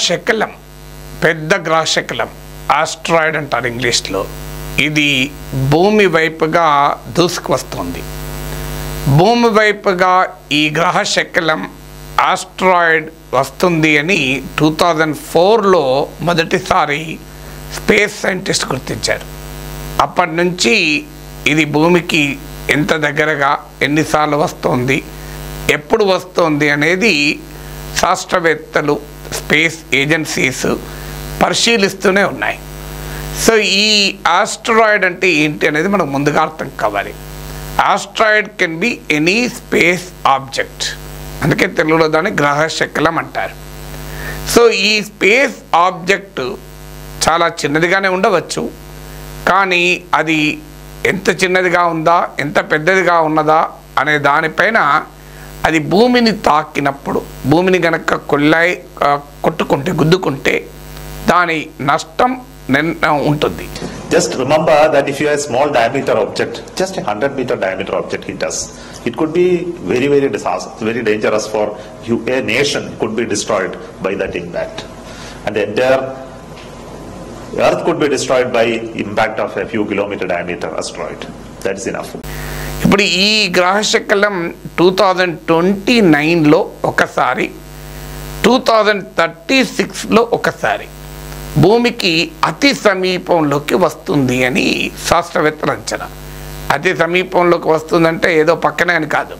శకలం, పెద్ద గ్రహ శకలం, ఆస్ట్రాయిడ్ అంటారు ఇంగ్లీష్లో. ఇది భూమి వైపుగా దూసుకువస్తుంది. భూమి వైపుగా ఈ గ్రహ శకలం ఆస్ట్రాయిడ్ వస్తుంది అని 2004లో మొదటిసారి స్పేస్ సైంటిస్ట్ గుర్తించారు. అప్పటి నుంచి ఇది భూమికి ఎంత దగ్గరగా, ఎన్నిసార్లు వస్తుంది, ఎప్పుడు వస్తుంది అనేది శాస్త్రవేత్తలు, స్పేస్ ఏజెన్సీస్ పరిశీలిస్తూనే ఉన్నాయి. సో ఈ ఆస్ట్రాయిడ్ అంటే ఏంటి అనేది మనకు ముందుగా అర్థం కావాలి. Asteroid can be any space object, అందుకే తెలుగులో దాన్ని గ్రహ శకలం అంటారు. సో ఈ స్పేస్ ఆబ్జెక్ట్ చాలా చిన్నదిగానే ఉండవచ్చు, కానీ అది ఎంత చిన్నదిగా ఉందా, ఎంత పెద్దదిగా ఉన్నదా అనే దానిపైన అది భూమిని తాకినప్పుడు, భూమిని గనక కొట్టుకుంటే, గుద్దుకుంటే దాని నష్టం ఉంటుంది. Just remember that if you have a small diameter object, just a 100-meter diameter object hit us, it could be very, very disastrous, very dangerous for you. A nation could be destroyed by that impact, and the entire Earth could be destroyed by impact of a few kilometer diameter asteroid. That is enough. ఇప్పుడు ఈ గ్రహ శకలం 2029లో ఒకసారి, 2036లో ఒకసారి భూమికి అతి సమీపంలోకి వస్తుంది అని శాస్త్రవేత్తల అంచనా. అతి సమీపంలోకి వస్తుందంటే ఏదో పక్కనే అని కాదు,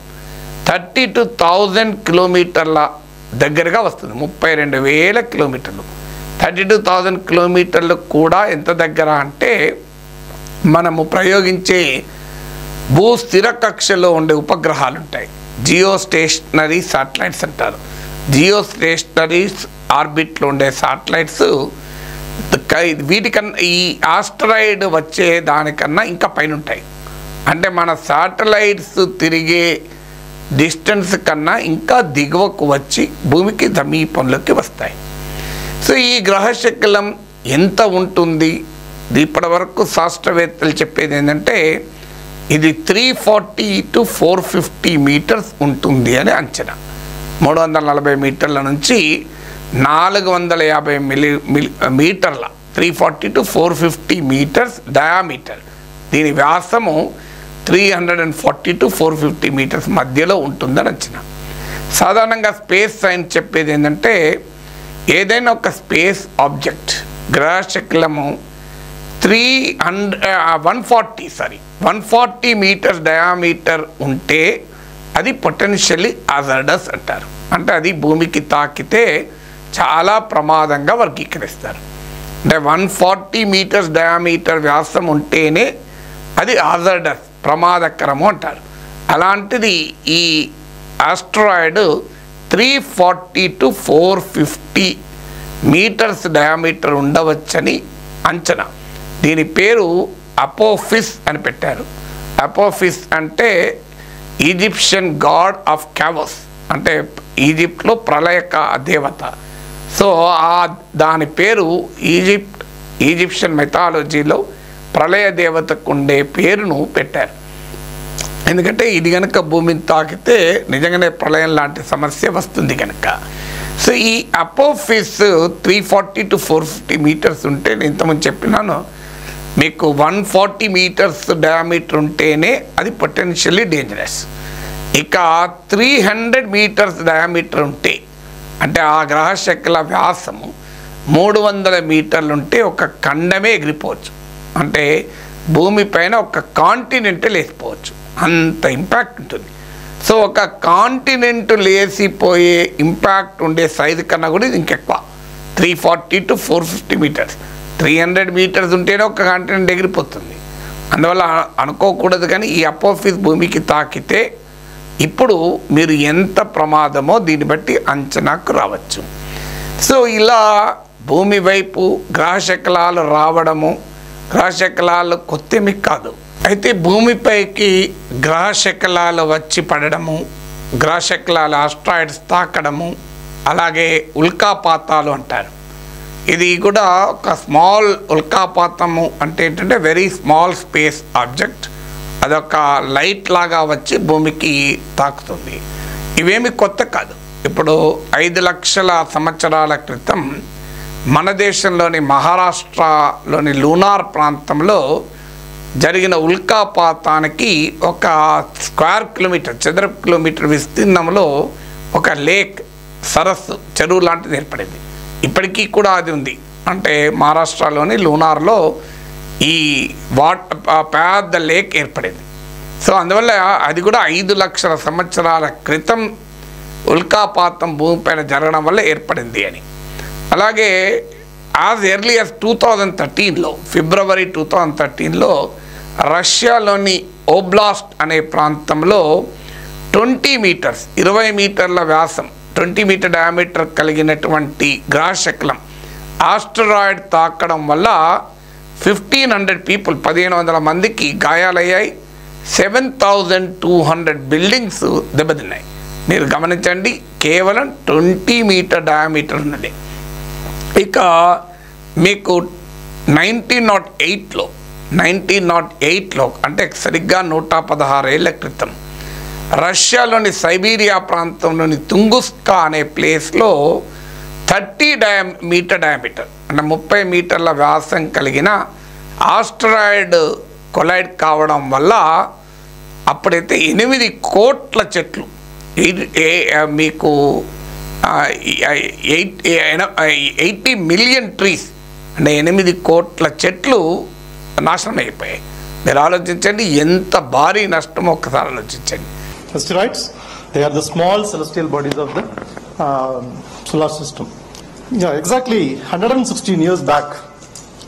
32,000 కిలోమీటర్ల దగ్గరగా వస్తుంది. 32,000 కిలోమీటర్లు. 32,000 కిలోమీటర్లు కూడా ఎంత దగ్గర అంటే మనము ప్రయోగించే భూస్థిర కక్షలో ఉండే ఉపగ్రహాలు ఉంటాయి, జియో స్టేషనరీ శాటిలైట్స్ అంటారు. జియో స్టేషనరీ ఆర్బిట్లో ఉండే శాటిలైట్స్ వీటికన్నా, ఈ ఆస్ట్రాయిడ్ వచ్చే దానికన్నా ఇంకా పైన ఉంటాయి. అంటే మన శాటిలైట్స్ తిరిగే డిస్టెన్స్ కన్నా ఇంకా దిగువకు వచ్చి భూమికి సమీపంలోకి వస్తాయి. సో ఈ గ్రహ శకలం ఎంత ఉంటుంది, ఇప్పటి వరకు శాస్త్రవేత్తలు చెప్పేది ఏంటంటే ఇది 340 to 450 మీటర్స్ ఉంటుంది అని అంచనా. 340 మీటర్ల నుంచి 450 మీటర్ల, 340 to 450 మీటర్స్ డయామీటర్. దీని వ్యాసము 340 to 450 మీటర్స్ మధ్యలో ఉంటుందని అంచనా. సాధారణంగా స్పేస్ సైన్స్ చెప్పేది ఏంటంటే ఏదైనా ఒక స్పేస్ ఆబ్జెక్ట్ గ్రహ శకలము 140 మీటర్స్ డయామీటర్ ఉంటే అది పొటెన్షియల్లీ హజార్డస్ అంటారు. అంటే అది భూమికి తాకితే చాలా ప్రమాదంగా వర్గీకరిస్తారు. అంటే 140 మీటర్స్ డయామీటర్ వ్యాసం ఉంటేనే అది హజార్డస్, ప్రమాదకరము అంటారు. అలాంటిది ఈ ఆస్ట్రాయిడ్ 340 to 450 మీటర్స్ డయామీటర్ ఉండవచ్చని అంచనా. దీని పేరు అపోఫిస్ అని పెట్టారు. అపోఫిస్ అంటే ఈజిప్షియన్ గాడ్ ఆఫ్ క్యావస్, అంటే ఈజిప్ట్లో ప్రళయక దేవత. సో దాని పేరు ఈజిప్షియన్ మెథాలజీలో ప్రళయ దేవతకు ఉండే పేరును పెట్టారు. ఎందుకంటే ఇది కనుక భూమిని తాకితే నిజంగానే ప్రళయం లాంటి సమస్య వస్తుంది కనుక. సో ఈ అపోఫిస్ 340 to 450 మీటర్స్ ఉంటే, నేను ఇంతకుముందు చెప్పినాను మీకు 140 మీటర్స్ డయామీటర్ ఉంటేనే అది పొటెన్షియల్లీ డేంజరస్. ఇక 300 మీటర్స్ డయామీటర్ ఉంటే, అంటే ఆ గ్రహ శకల వ్యాసము 300 మీటర్లు ఉంటే ఒక ఖండమే ఎగిరిపోవచ్చు. అంటే భూమిపైన ఒక కాంటినెంట్ లేసిపోవచ్చు, అంత ఇంపాక్ట్ ఉంటుంది. సో ఒక కాంటినెంట్ లేసిపోయే ఇంపాక్ట్ ఉండే సైజు కన్నా కూడా ఇది ఇంకెక్కువ, 340 to 450 మీటర్స్. 300 మీటర్స్ ఉంటేనే ఒక కాంటినెంట్ ఎగిరిపోతుంది. అందువల్ల అనుకోకూడదు. కానీ ఈ అపోఫిస్ భూమికి తాకితే ఇప్పుడు మీరు ఎంత ప్రమాదమో దీన్ని బట్టి అంచనాకు రావచ్చు. సో ఇలా భూమి వైపు గ్రహ శకలాలు రావడము, గ్రహ శకలాలు కొత్తేమి కాదు. అయితే భూమిపైకి గ్రహ శకలాలు వచ్చి పడడము, గ్రహ శకలాలు ఆస్ట్రాయిడ్స్ తాకడము, అలాగే ఉల్కాపాతాలు అంటారు. ఇది కూడా ఒక స్మాల్ ఉల్కాపాతము అంటే ఏంటంటే వెరీ స్మాల్ స్పేస్ ఆబ్జెక్ట్, అదొక లైట్ లాగా వచ్చి భూమికి తాకుతుంది. ఇవేమి కొత్త కాదు. ఇప్పుడు 5 లక్షల సంవత్సరాల క్రితం మన దేశంలోని మహారాష్ట్రలోని లూనార్ ప్రాంతంలో జరిగిన ఉల్కాపాతానికి ఒక స్క్వేర్ కిలోమీటర్ చదరపు కిలోమీటర్ విస్తీర్ణంలో ఒక లేక్ సరస్సు చెరువు లాంటిది ఏర్పడింది. ఇప్పటికీ కూడా అది ఉంది. అంటే మహారాష్ట్రలోని లూనార్లో ఈ పెద్ద లేక్ ఏర్పడింది. సో అందువల్ల అది కూడా 5 లక్షల సంవత్సరాల క్రితం ఉల్కాపాతం భూమిపైన జరగడం వల్ల ఏర్పడింది అని. అలాగే యాజ్ ఎర్లీ యాజ్ 2013లో ఫిబ్రవరి 2013లో రష్యాలోని ఓబ్లాస్ట్ అనే ప్రాంతంలో 20 మీటర్స్ 20 మీటర్ల వ్యాసం 20 మీటర్ డయామీటర్ కలిగినటువంటి గ్రహశకలం ఆస్టరాయిడ్ తాకడం వల్ల 1500 పీపుల్ 1500 మందికి గాయాలయ్యాయి. 7200 బిల్డింగ్స్ దెబ్బతిన్నాయి. మీరు గమనించండి, కేవలం 20 మీటర్ డయామీటర్ ఉన్నది. ఇక మీకు 1908లో అంటే సరిగ్గా 116 ఏళ్ల క్రితం రష్యాలోని సైబీరియా ప్రాంతంలోని తుంగుస్కా అనే ప్లేస్లో 30 మీటర్ డయామీటర్ అంటే 30 మీటర్ల వ్యాసం కలిగిన ఆస్టరాయిడ్ కొలైడ్ కావడం వల్ల అప్పుడైతే 8 కోట్ల చెట్లు మీకు 80 మిలియన్ ట్రీస్ అంటే 8 కోట్ల చెట్లు నాశనం అయిపోయాయి. మీరు ఆలోచించండి ఎంత భారీ నష్టం ఒక్కసారి ఆలోచించండి. Asteroids, they are the small celestial bodies of the solar system. Yeah, exactly 116 years back,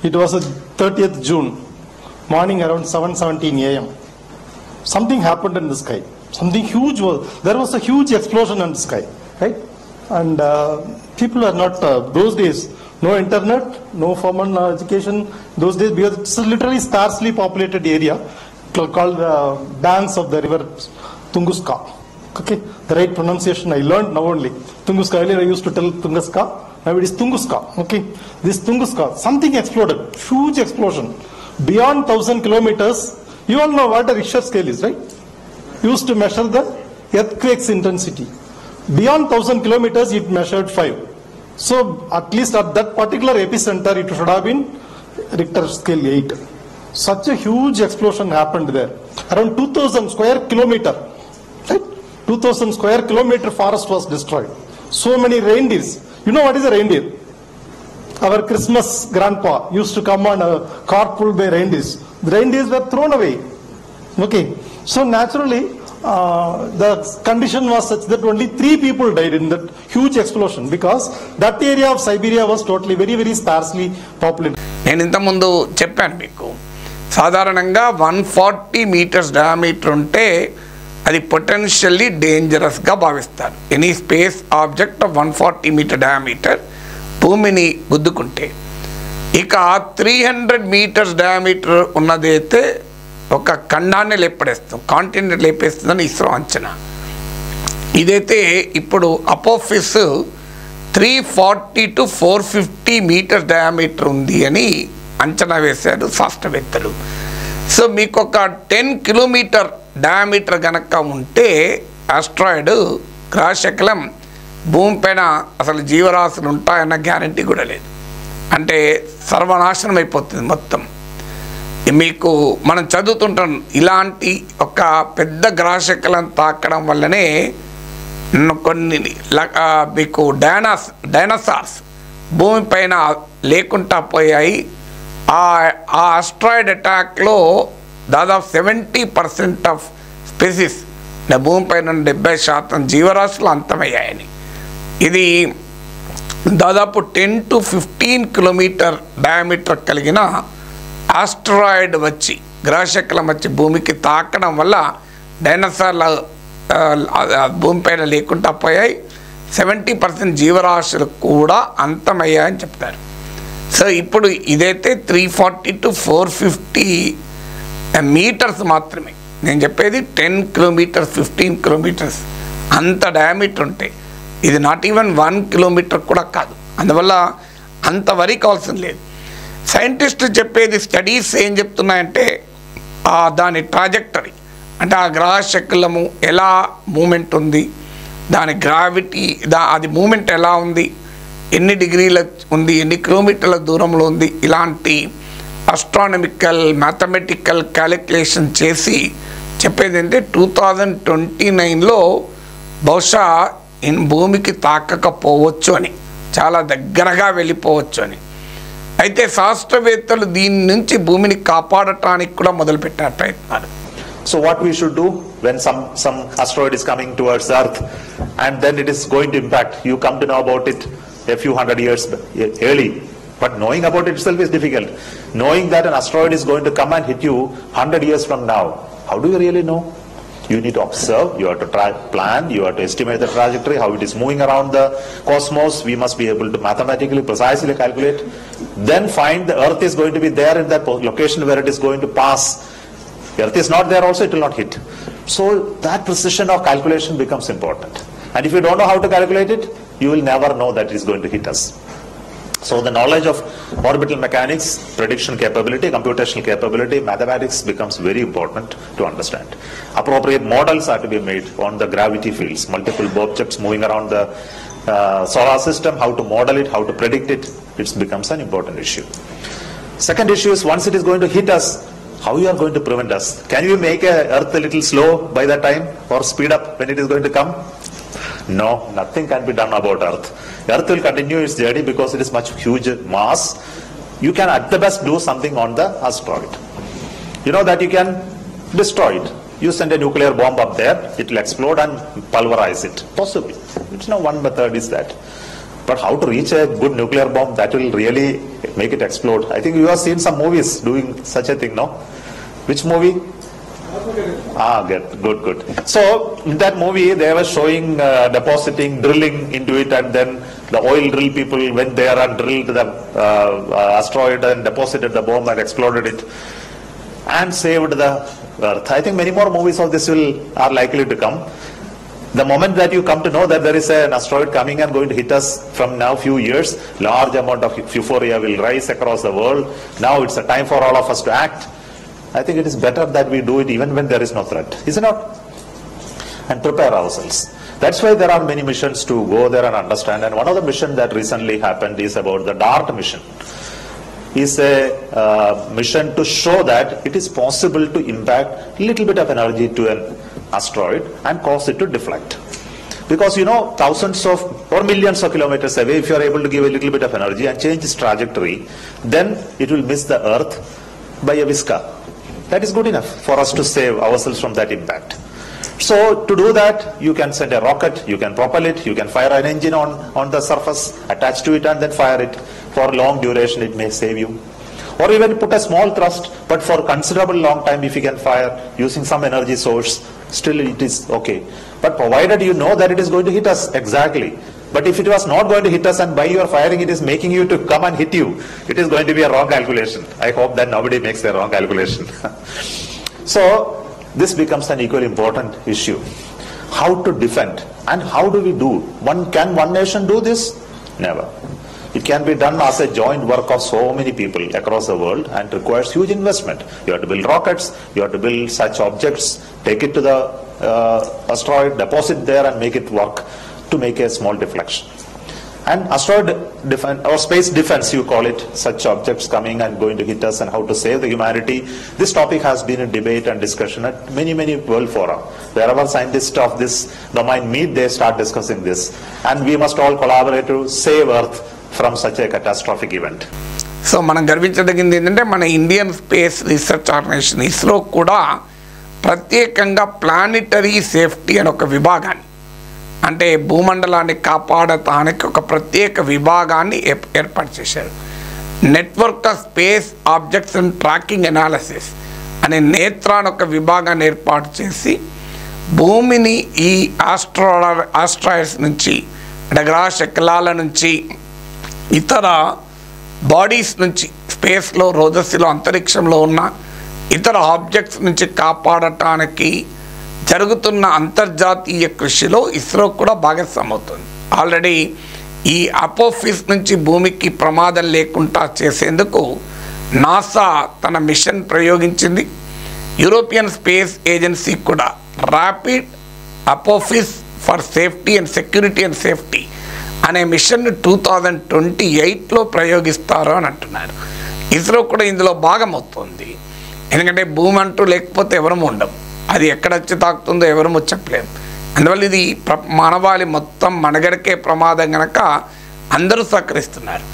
it was the 30th June, morning around 7:17 a.m. Something happened in the sky. Something huge there was a huge explosion in the sky, right? And people are not, those days, no internet, no formal education, those days, because it's a literally sparsely populated area called the banks of the river Tunguska. Okay, the right pronunciation I learned now only. Tunguska, earlier I used to tell Tunguska, now it is Tunguska. Okay, this Tunguska, something exploded, huge explosion. Beyond 1000 kilometers, you all know what a Richter scale is, right? Used to measure the earthquake's intensity. Beyond 1000 kilometers, it measured 5. So at least at that particular epicenter, it should have been Richter scale 8. Such a huge explosion happened there. Around 2000 square kilometer, right? 2000 square kilometer forest was destroyed. So many reindeers. You know what is a reindeer? Our Christmas grandpa used to come on a cart pulled by reindeers. The reindeers were thrown away. Okay. So naturally, the condition was such that only 3 people died in that huge explosion because that area of Siberia was totally very, very sparsely populated. నేను ఇంతకుముందు చెప్పాను మీకు, సాధారణంగా 140 metres diameter ఉంటే అది potentially డేంజరస్గా భావిస్తారు. Any space object of 140 meter diameter భూమిని గుద్దుకుంటే. ఇక 300 మీటర్స్ డయామీటర్ ఉన్నదైతే ఒక ఖండాన్ని లేపడేస్తాం, కాంటినెంట్ లేపేస్తుందని ఇస్రో అంచనా. ఇదైతే ఇప్పుడు అపోఫిస్ 340 to 450 మీటర్స్ డయామీటర్ ఉంది అని అంచనా వేశారు శాస్త్రవేత్తలు. సో మీకు ఒక 10 కిలోమీటర్ డయామీటర్ కనుక ఉంటే ఆస్ట్రాయిడ్ గ్రహశకలం భూమిపైన అసలు జీవరాశులు ఉంటాయన్న గ్యారంటీ కూడా లేదు. అంటే సర్వనాశనం అయిపోతుంది మొత్తం. మీకు మనం చదువుతుంటాం ఇలాంటి ఒక పెద్ద గ్రహశకలం తాకడం వల్లనే కొన్ని మీకు డైనోసార్స్ భూమిపైన లేకుండా పోయాయి. ఆ ఆస్ట్రాయిడ్ అటాక్లో దాదాపు 70% ఆఫ్ స్పెసిస్ భూమిపైన 70% జీవరాశులు అంతమయ్యాయని. ఇది దాదాపు 10 to 15 కిలోమీటర్ డయామీటర్ కలిగిన ఆస్ట్రాయిడ్ వచ్చి గ్రహశకలం వచ్చి భూమికి తాకడం వల్ల డైనోసార్ల భూమిపైన లేకుండా పోయాయి. 70% జీవరాశులు కూడా అంతమయ్యాయని చెప్తారు. సో ఇప్పుడు ఇదైతే 340 to 450 మీటర్స్ మాత్రమే. నేను చెప్పేది 10 కిలోమీటర్స్ 15 కిలోమీటర్స్ అంత డయామీటర్ ఉంటాయి. ఇది నాట్ ఈవెన్ 1 కిలోమీటర్ కూడా కాదు. అందువల్ల అంత వరి కావాల్సిన లేదు. సైంటిస్టులు చెప్పేది స్టడీస్ ఏం చెప్తున్నాయంటే దాని ట్రాజెక్టరీ అంటే ఆ గ్రహశకలము ఎలా మూమెంట్ ఉంది, దాని గ్రావిటీ అది మూమెంట్ ఎలా ఉంది, ఎన్ని డిగ్రీల ఉంది, ఎన్ని కిలోమీటర్ల దూరంలో ఉంది, ఇలాంటి ఆస్ట్రానమికల్ మ్యాథమెటికల్ క్యాలిక్యులేషన్ చేసి చెప్పేది అంటే 2029లో బహుశా భూమికి తాకకపోవచ్చు అని, చాలా దగ్గరగా వెళ్ళిపోవచ్చు అని. అయితే శాస్త్రవేత్తలు దీని నుంచి భూమిని కాపాడటానికి కూడా మొదలుపెట్టారు ప్రయత్నాలు. So what we should do when some asteroid is coming towards Earth and then it is going to impact, you come to know about it a few hundred years early, but knowing about it itself is difficult. Knowing that an asteroid is going to come and hit you 100 years from now, how do you really know? You need to observe, you have to plan, you have to estimate the trajectory, how it is moving around the cosmos. We must be able to mathematically, precisely calculate. Then find the Earth is going to be there in that location where it is going to pass. Earth is not there also, it will not hit. So that precision of calculation becomes important. And if you don't know how to calculate it, you will never know that it is going to hit us. So the knowledge of orbital mechanics, prediction capability, computational capability, mathematics becomes very important to understand. Appropriate models are to be made on the gravity fields, multiple objects moving around the solar system, how to model it, how to predict it, it becomes an important issue. Second issue is once it is going to hit us, how you are going to prevent us? Can you make Earth a little slow by that time or speed up when it is going to come? No, nothing can be done about Earth. Earth will continue its journey because it is much huge mass. You can at the best do something on the asteroid. You know that you can destroy it. You send a nuclear bomb up there, it will explode and pulverize it. Possibly. It's no one method is that. But how to reach a good nuclear bomb that will really make it explode? I think you have seen some movies doing such a thing, no? Which movie? Good. So in that movie they were showing depositing, drilling into it, and then the oil drill people went there and drilled the asteroid and deposited the bomb and exploded it and saved the Earth. I think many more movies of this are likely to come. The moment that you come to know that there is an asteroid coming and going to hit us from now few years, large amount of euphoria will rise across the world. Now it's a time for all of us to act. I think it is better that we do it even when there is no threat, is it not? And prepare ourselves. That's why there are many missions to go there and understand. And one of the missions that recently happened is about the DART mission. Is a mission to show that it is possible to impact little bit of energy to an asteroid and cause it to deflect. Because you know, thousands of or millions of kilometers away, if you are able to give a little bit of energy and change its trajectory, then it will miss the Earth by a whisker. That is good enough for us to save ourselves from that impact. So to do that, you can send a rocket, you can propel it, you can fire an engine on the surface, attach to it and then fire it. For long duration it may save you. Or even put a small thrust, but for considerable long time if you can fire using some energy source, still it is okay. But provided you know that it is going to hit us exactly. But if it was not going to hit us and by your firing it is making you to come and hit you, it is going to be a wrong calculation. I hope that nobody makes a wrong calculation. So this becomes an equally important issue. How to defend and how do we do? Can one nation do this? Never. It can be done as a joint work of so many people across the world and requires huge investment. You have to build rockets, you have to build such objects, take it to the asteroid, deposit there and make it work to make a small deflection. And asteroid defense or space defense, you call it, such objects coming and going to hit us and how to save the humanity. This topic has been in debate and discussion at many world fora. Wherever scientists of this domain meet, they start discussing this. And we must all collaborate to save Earth from such a catastrophic event. So మనం గర్వించదగింది ఏంటంటే మన Indian space research organisation ISRO కూడా ప్రత్యేకంగా planetary safety అని ఒక విభాగాన్ని, అంటే భూమండలాన్ని కాపాడటానికి ఒక ప్రత్యేక విభాగాన్ని ఏర్పాటు చేశారు. Network of space objects and tracking analysis అనే నేత్రాన్ని ఒక విభాగాన్ని ఏర్పాటు చేసి భూమిని ఈ ఆస్ట్రాయిడ్స్ నుంచి, అంటే గ్రహ శకలాల నుంచి, ఇతర బాడీస్ నుంచి, స్పేస్లో రోజస్సులో అంతరిక్షంలో ఉన్న ఇతర ఆబ్జెక్ట్స్ నుంచి కాపాడటానికి జరుగుతున్న అంతర్జాతీయ కృషిలో ఇస్రో కూడా భాగస్వామవుతుంది. ఆల్రెడీ ఈ అపోఫిస్ నుంచి భూమికి ప్రమాదం లేకుండా చేసేందుకు నాసా తన మిషన్ ప్రయోగించింది. యూరోపియన్ స్పేస్ ఏజెన్సీ కూడా rapid Apophis for safety and security and safety అనే మిషన్ 2028లో ప్రయోగిస్తారు అని అంటున్నారు. ఇస్రో కూడా ఇందులో భాగమవుతుంది. ఎందుకంటే భూమి అంటూ లేకపోతే ఎవరూ ఉండం, అది ఎక్కడ వచ్చి తాకుతుందో ఎవరూ చెప్పలేము. అందువల్ల ఇది మానవాళి మొత్తం మనుగడకే ప్రమాదం కనుక అందరూ సహకరిస్తున్నారు.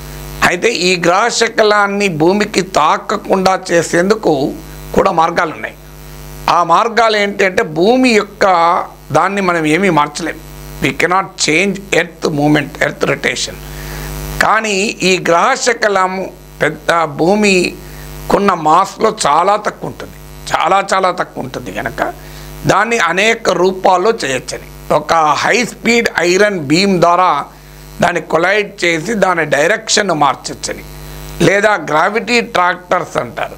అయితే ఈ గ్రహ శకలాన్ని భూమికి తాకకుండా చేసేందుకు కూడా మార్గాలు ఉన్నాయి. ఆ మార్గాలు ఏంటి అంటే భూమి యొక్క దాన్ని మనం ఏమీ మార్చలేము. We cannot change earth movement, earth rotation. కానీ ఈ గ్రహ శకలము పెద్ద భూమికున్న మాస్లో చాలా తక్కువ ఉంటుంది, చాలా తక్కువ ఉంటుంది కనుక దాన్ని అనేక రూపాల్లో చేయొచ్చని. ఒక హై స్పీడ్ ఐరన్ బీమ్ ద్వారా దాన్ని కొలైడ్ చేసి దాని డైరెక్షన్ మార్చొచ్చని, లేదా గ్రావిటీ ట్రాక్టర్స్ అంటారు,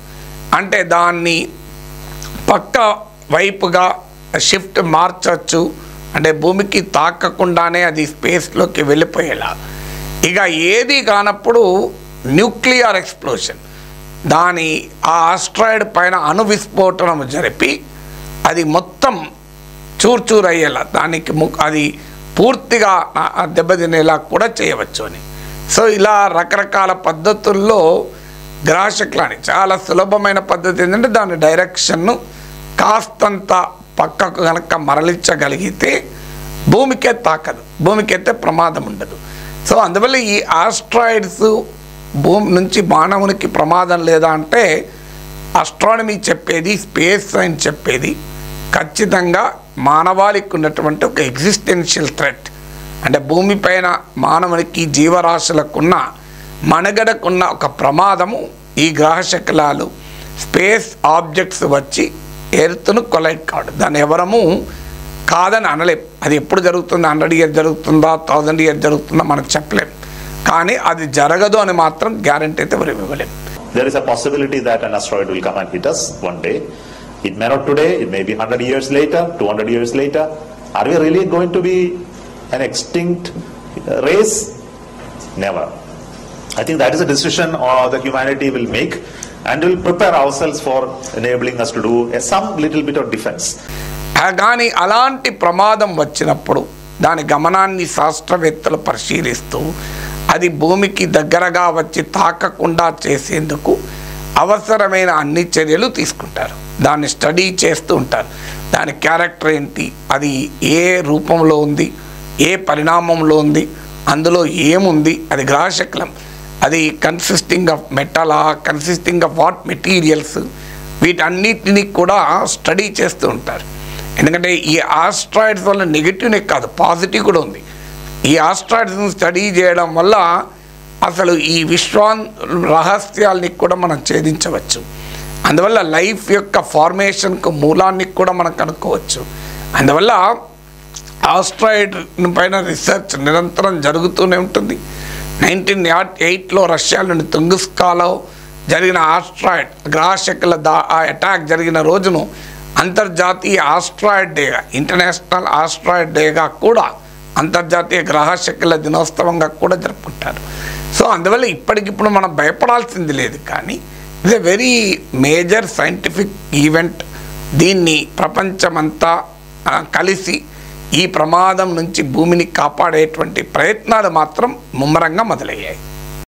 అంటే దాన్ని పక్క వైపుగా షిఫ్ట్ మార్చచ్చు, అంటే భూమికి తాకకుండానే అది స్పేస్లోకి వెళ్ళిపోయేలా. ఇక ఏది కానప్పుడు న్యూక్లియర్ ఎక్స్ప్లోషన్, దాని ఆ ఆస్ట్రాయిడ్ పైన అణు విస్ఫోటనం జరిపి అది మొత్తం చూర్చూరు అయ్యేలా, దానికి అది పూర్తిగా దెబ్బతినేలా కూడా చేయవచ్చు అని. సో ఇలా రకరకాల పద్ధతుల్లో గ్రహశకలాన్ని చాలా సులభమైన పద్ధతి ఏంటంటే దాని డైరెక్షన్ను కాస్తంత పక్కకు కనుక మరలించగలిగితే భూమికే తాకదు, భూమికైతే ప్రమాదం ఉండదు. సో అందువల్ల ఈ ఆస్ట్రాయిడ్స్ భూమి నుంచి మానవునికి ప్రమాదం లేదా అంటే ఆస్ట్రానమీ చెప్పేది, స్పేస్ సైన్స్ చెప్పేది ఖచ్చితంగా మానవాళికి ఉన్నటువంటి ఒక ఎగ్జిస్టెన్షియల్ థ్రెట్, అంటే భూమిపైన మానవునికి జీవరాశులకున్న మనుగడకున్న ఒక ప్రమాదము ఈ గ్రహశకలాలు, స్పేస్ ఆబ్జెక్ట్స్ వచ్చి ఎర్త్ను కొలైడ్ కావడం. దాన్ని ఎవరము కాదని అనలేం. అది ఎప్పుడు జరుగుతుంది, 100 years జరుగుతుందా, 1000 years జరుగుతుందా మనకు చెప్పలేం. కానీ అది జరగదు అని మాత్రం గ్యారంటీ అయితే ఎవరు ఇవ్వలేం. There is a possibility that an asteroid will come and hit us one day. It may not today, it may be 100 years later, 200 years later. Are we really going to be an extinct race? Never. I think that is a decision the humanity will make, and will prepare ourselves for enabling us to do some little bit of defense. కానీ అలాంటి ప్రమాదం వచ్చినప్పుడు దాని గమనాన్ని శాస్త్రవేత్తలు పరిశీలిస్తూ అది భూమికి దగ్గరగా వచ్చి తాకకుండా చేసేందుకు అవసరమైన అన్ని చర్యలు తీసుకుంటారు. దాన్ని స్టడీ చేస్తూ ఉంటారు. దాని క్యారెక్టర్ ఏంటి, అది ఏ రూపంలో ఉంది, ఏ పరిణామంలో ఉంది, అందులో ఏముంది, అది గ్రహశకలం, అది కన్సిస్టింగ్ ఆఫ్ మెటలా, కన్సిస్టింగ్ ఆఫ్ వాట్ మెటీరియల్స్, వీటన్నిటిని కూడా స్టడీ చేస్తూ ఉంటారు. ఎందుకంటే ఈ ఆస్ట్రాయిడ్స్ వల్ల నెగిటివ్నే కాదు, పాజిటివ్ కూడా ఉంది. ఈ ఆస్ట్రాయిడ్స్ని స్టడీ చేయడం వల్ల అసలు ఈ రహస్యాల్ని కూడా మనం ఛేదించవచ్చు. అందువల్ల లైఫ్ యొక్క ఫార్మేషన్కు మూలాన్ని కూడా మనం కనుక్కోవచ్చు. అందువల్ల ఆస్ట్రాయిడ్ పైన రీసెర్చ్ నిరంతరం జరుగుతూనే ఉంటుంది. 1908లో రష్యాలోని తుంగుస్కాలో జరిగిన ఆస్ట్రాయిడ్ గ్రహశకల అటాక్ జరిగిన రోజును అంతర్జాతీయ ఆస్ట్రాయిడ్ డేగా, ఇంటర్నేషనల్ ఆస్ట్రాయిడ్ డేగా కూడా, అంతర్జాతీయ గ్రహశకల దినోత్సవంగా కూడా జరుపుకుంటారు. సో అందువల్ల ఇప్పటికిప్పుడు మనం భయపడాల్సింది లేదు. కానీ it's a very major scientific event. దీన్ని ప్రపంచమంతా కలిసి ఈ ప్రమాదం నుంచి భూమిని కాపాడేటువంటి ప్రయత్నాలు మాత్రం ముమ్మరంగా మొదలయ్యాయి.